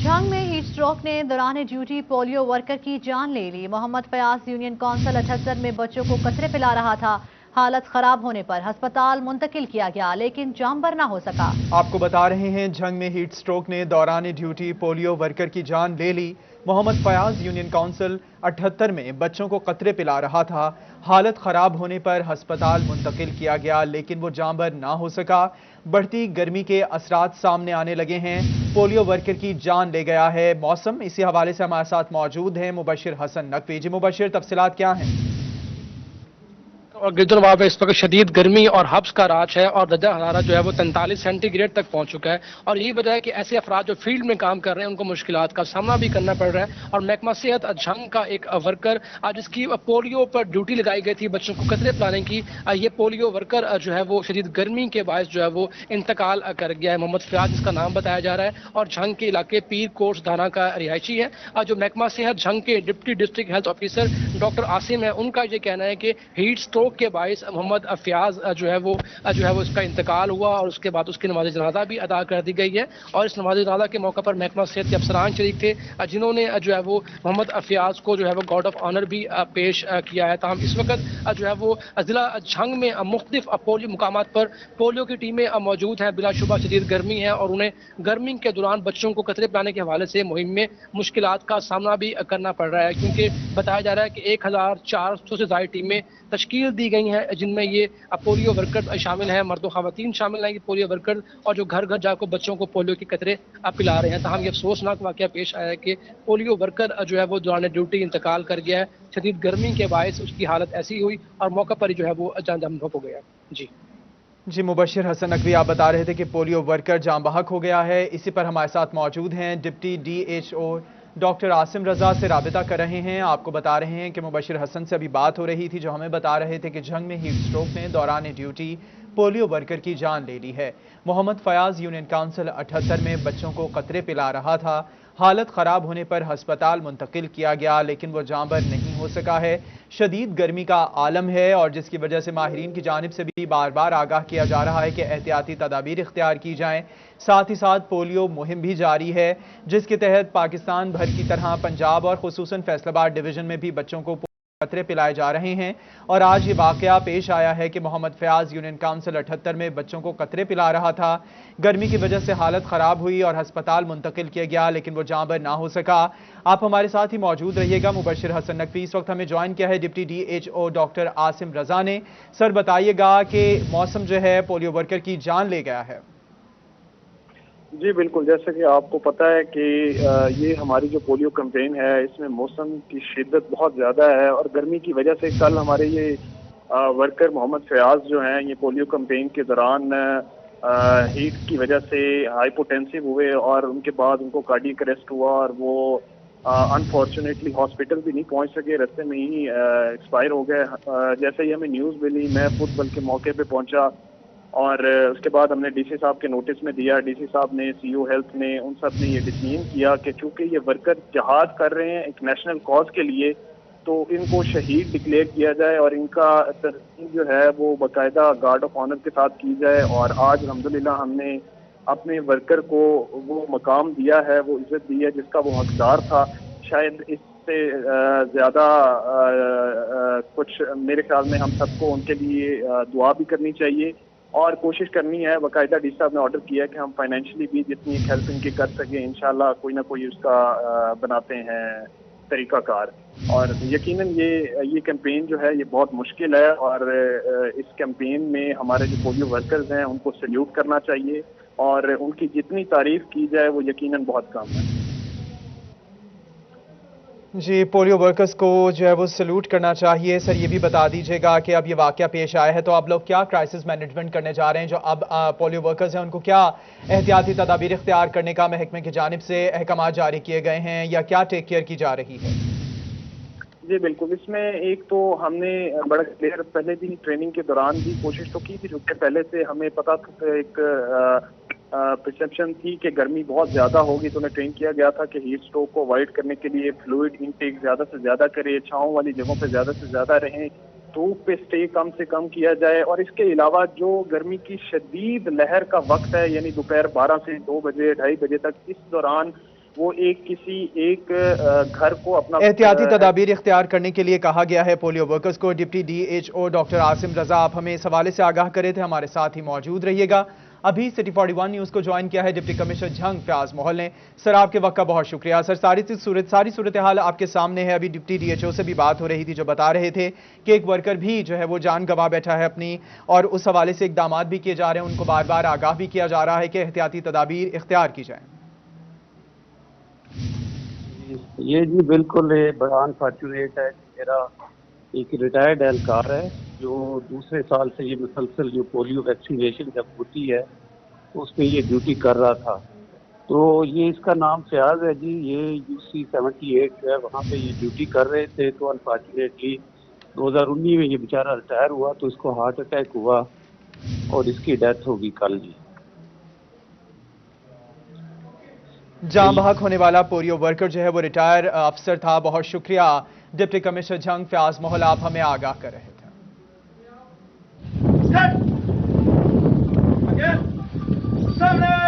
جھنگ میں heat stroke نے دوران ڈیوٹی پولیو ورکر کی جان لے لی۔ محمد فیاض یونین کونسل 78 میں بچوں کو قطرے پلا رہا تھا۔ حالت خراب ہونے پر ہسپتال منتقل کیا گیا لیکن جان بر نہ ہو سکا۔ آپ کو بتا رہے ہیں جھنگ میں ہیٹ اسٹروک نے دوران ڈیوٹی پولیو ورکر کی جان لے لی۔ محمد فیاض یونین کونسل 78 میں بچوں کو قطرے پلا رہا تھا۔ حالت خراب ہونے پر ہسپتال منتقل کیا گیا لیکن وہ جان بر نہ ہو سکا۔ بڑھتی گرمی کے اثرات سامنے آنے لگے ہیں۔ پولیو ورکر کی جان لے گیا ہے موسم۔ اسی حوالے سے ہمارے ساتھ موجود ہیں مبشر حسن نقوی۔ جی مبشر، تفصیلات کیا ہیں؟ اور گرجن وہاں پہ اس وقت شدید گرمی اور حبس کا راج ہے اور درجہ حرارت جو ہے وہ 43 سینٹی گریڈ تک پہنچ چکا ہے، اور یہی وجہ ہے کہ ایسے افراد جو فیلڈ میں کام کر رہے ہیں ان کو مشکلات کا سامنا بھی کرنا پڑ رہا ہے۔ اور محکمہ صحت جھنگ کا ایک ورکر جس کی پولیو پر ڈیوٹی لگائی گئی تھی بچوں کو قطرے پلانے کی، یہ پولیو ورکر جو ہے وہ شدید گرمی کے باعث جو ہے وہ انتقال کر گیا ہے۔ محمد فیاض جس کا نام بتایا جا رہا ہے اور جھنگ کے علاقے پیر کوٹ دھانا کا رہائشی ہے۔ جو محکمہ صحت جھنگ کے deputy district health officer doctor Asim ہے، ان کا یہ کہنا ہے کہ ہیٹ اسٹروک کے باعث محمد فیاض جو ہے وہ اس کا انتقال ہوا اور اس کے بعد اس کی نماز جنازہ بھی ادا کر دی گئی ہے۔ اور اس نماز جنازہ کے موقع پر محکمہ صحت کے افسران شریک تھے جنہوں نے جو ہے وہ محمد فیاض کو جو ہے وہ گارڈ آف آنر بھی پیش کیا ہے۔ تاہم اس وقت جو ہے وہ ضلع جھنگ میں مختلف پولیو مقامات پر پولیو کی ٹیمیں موجود ہیں۔ بلا شبہ شدید گرمی ہے اور انہیں گرمی کے دوران بچوں کو قطرے پلانے کے حوالے سے مہم میں مشکلات کا سامنا بھی کرنا پڑ رہا ہے، کیونکہ بتایا جا رہا ہے کہ 1400 سے زائد ٹیمیں تشکیل دی گئی ہیں جن میں یہ پولیو ورکر شامل ہیں، مرد و خواتین شامل ہیں یہ پولیو ورکر، اور جو گھر گھر جا کر بچوں کو پولیو کے قطرے پلا رہے ہیں۔ تاہم یہ افسوسناک واقعہ پیش آیا ہے کہ پولیو ورکر جو ہے وہ دوران ڈیوٹی انتقال کر گیا ہے۔ شدید گرمی کے باعث اس کی حالت ایسی ہوئی اور موقع پر ہی جو ہے وہ جان بحق ہو گیا۔ جی مبشر حسن نقوی، آپ بتا رہے تھے کہ پولیو ورکر جاں بحق ہو گیا ہے۔ اسی پر ہمارے ساتھ موجود ہیں ڈپٹی DHO ڈاکٹر عاصم رضا سے رابطہ کر رہے ہیں۔ آپ کو بتا رہے ہیں کہ مبشر حسن سے ابھی بات ہو رہی تھی جو ہمیں بتا رہے تھے کہ جھنگ میں ہیٹ اسٹروک نے دوران ڈیوٹی پولیو ورکر کی جان لے لی ہے۔ محمد فیاض یونین کونسل 78 میں بچوں کو قطرے پلا رہا تھا۔ حالت خراب ہونے پر ہسپتال منتقل کیا گیا لیکن وہ جاں بر نہیں ہو سکا ہے۔ شدید گرمی کا عالم ہے اور جس کی وجہ سے ماہرین کی جانب سے بھی بار بار آگاہ کیا جا رہا ہے کہ احتیاطی تدابیر اختیار کی جائیں۔ ساتھ ہی ساتھ پولیو مہم بھی جاری ہے جس کے تحت پاکستان بھر کی طرح پنجاب اور خصوصاً فیصل آباد ڈویژن میں بھی بچوں کو قطرے پلائے جا رہے ہیں۔ اور آج یہ واقعہ پیش آیا ہے کہ محمد فیاض یونین کونسل 78 میں بچوں کو قطرے پلا رہا تھا۔ گرمی کی وجہ سے حالت خراب ہوئی اور ہسپتال منتقل کیا گیا لیکن وہ جاں بر نہ ہو سکا۔ آپ ہمارے ساتھ ہی موجود رہیے گا۔ مبشر حسن نقوی اس وقت ہمیں جوائن کیا ہے ڈپٹی DHO ڈاکٹر عاصم رضا نے۔ سر بتائیے گا کہ موسم جو ہے پولیو ورکر کی جان لے گیا ہے۔ جی بالکل، جیسا کہ آپ کو پتہ ہے کہ یہ ہماری جو پولیو کمپین ہے اس میں موسم کی شدت بہت زیادہ ہے اور گرمی کی وجہ سے کل ہمارے یہ ورکر محمد فیاض جو ہیں یہ پولیو کمپین کے دوران ہیٹ کی وجہ سے ہائپوٹینسو ہوئے اور ان کے بعد ان کو کارڈیک اریسٹ ہوا اور وہ انفارچونیٹلی ہاسپٹل بھی نہیں پہنچ سکے، رستے میں ہی ایکسپائر ہو گئے۔ جیسے ہی ہمیں نیوز ملی میں خود بلکہ موقع پہ پہنچا اور اس کے بعد ہم نے DC صاحب کے نوٹس میں دیا۔ DC صاحب نے CO ہیلتھ نے ان سب نے یہ ڈسیزن کیا کہ چونکہ یہ ورکر جہاد کر رہے ہیں ایک نیشنل کاز کے لیے تو ان کو شہید ڈکلیئر کیا جائے اور ان کا ترتیب جو ہے وہ باقاعدہ گارڈ آف آنر کے ساتھ کی جائے۔ اور آج الحمدللہ ہم نے اپنے ورکر کو وہ مقام دیا ہے، وہ عزت دی ہے جس کا وہ حقدار تھا۔ شاید اس سے زیادہ کچھ میرے خیال میں ہم سب کو ان کے لیے دعا بھی کرنی چاہیے اور کوشش کرنی ہے۔ باقاعدہ DC صاحب نے آرڈر کیا ہے کہ ہم فائنینشلی بھی جتنی ایک ہیلپ ان کی کر سکیں انشاءاللہ کوئی نہ کوئی اس کا بناتے ہیں طریقہ کار۔ اور یقیناً یہ کیمپین جو ہے یہ بہت مشکل ہے اور اس کیمپین میں ہمارے جو پولیو ورکرز ہیں ان کو سلیوٹ کرنا چاہیے اور ان کی جتنی تعریف کی جائے وہ یقیناً بہت کم ہے۔ جی پولیو ورکرز کو جو ہے وہ سلوٹ کرنا چاہیے۔ سر یہ بھی بتا دیجیے گا کہ اب یہ واقعہ پیش آیا ہے تو آپ لوگ کیا کرائسس مینجمنٹ کرنے جا رہے ہیں؟ جو اب پولیو ورکرز ہیں ان کو کیا احتیاطی تدابیر اختیار کرنے کا محکمے کی جانب سے احکامات جاری کیے گئے ہیں یا کیا ٹیک کیئر کی جا رہی ہے؟ جی بالکل، اس میں ایک تو ہم نے بڑا کلیئر پہلے بھی ٹریننگ کے دوران بھی کوشش تو کی تھی، چونکہ پہلے سے ہمیں پتا تھا ایک پرسیپشن تھی کہ گرمی بہت زیادہ ہوگی تو انہیں ٹرین کیا گیا تھا کہ ہیٹ اسٹروک کو اوائڈ کرنے کے لیے فلوئڈ انٹیک زیادہ سے زیادہ کرے، چھاؤں والی جگہوں پہ زیادہ سے زیادہ رہیں، دھوپ پہ اسٹے کم سے کم کیا جائے۔ اور اس کے علاوہ جو گرمی کی شدید لہر کا وقت ہے یعنی دوپہر 12 سے 2 بجے 2:30 بجے تک، اس دوران وہ کسی ایک گھر کو اپنا احتیاطی تدابیر اختیار کرنے کے لیے کہا گیا ہے پولیو ورکرز کو۔ Deputy D H O doctor Asim Raza آپ ہمیں اس حوالے سے آگاہ کرے تھے، ہمارے ساتھ ہی موجود رہیے گا۔ ابھی سٹی 41 نیوز کو جوائن کیا ہے ڈپٹی کمشنر جھنگ فیاض محل نے۔ سر آپ کے وقت کا بہت شکریہ۔ سر ساری صورتحال آپ کے سامنے ہے۔ ابھی ڈپٹی ڈی ایچ او سے بھی بات ہو رہی تھی جو بتا رہے تھے کہ ایک ورکر بھی جو ہے وہ جان گنوا بیٹھا ہے اپنی، اور اس حوالے سے اقدامات بھی کیے جا رہے ہیں، ان کو بار بار آگاہ بھی کیا جا رہا ہے کہ احتیاطی تدابیر اختیار کی جائیں۔ یہ جی بالکل بڑا انفارچونیٹ ہے۔ میرا ایک ریٹائرڈ اہلکار ہے جو دوسرے سال سے یہ مسلسل جو پولیو ویکسینیشن جب ہوتی ہے اس میں یہ ڈیوٹی کر رہا تھا، تو یہ اس کا نام فیاض ہے جی۔ یہ UC 78 جو ہے وہاں پہ یہ ڈیوٹی کر رہے تھے، تو انفارچونیٹلی 2019 میں یہ بیچارہ ریٹائر ہوا تو اس کو ہارٹ اٹیک ہوا اور اس کی ڈیتھ ہوگی کل جی۔ جاں بحق ہونے والا پولیو ورکر جو ہے وہ ریٹائر افسر تھا۔ بہت شکریہ ڈپٹی کمشنر جھنگ فیاض محل، آپ ہمیں آگاہ کر رہے تھے۔ Start! Again! 7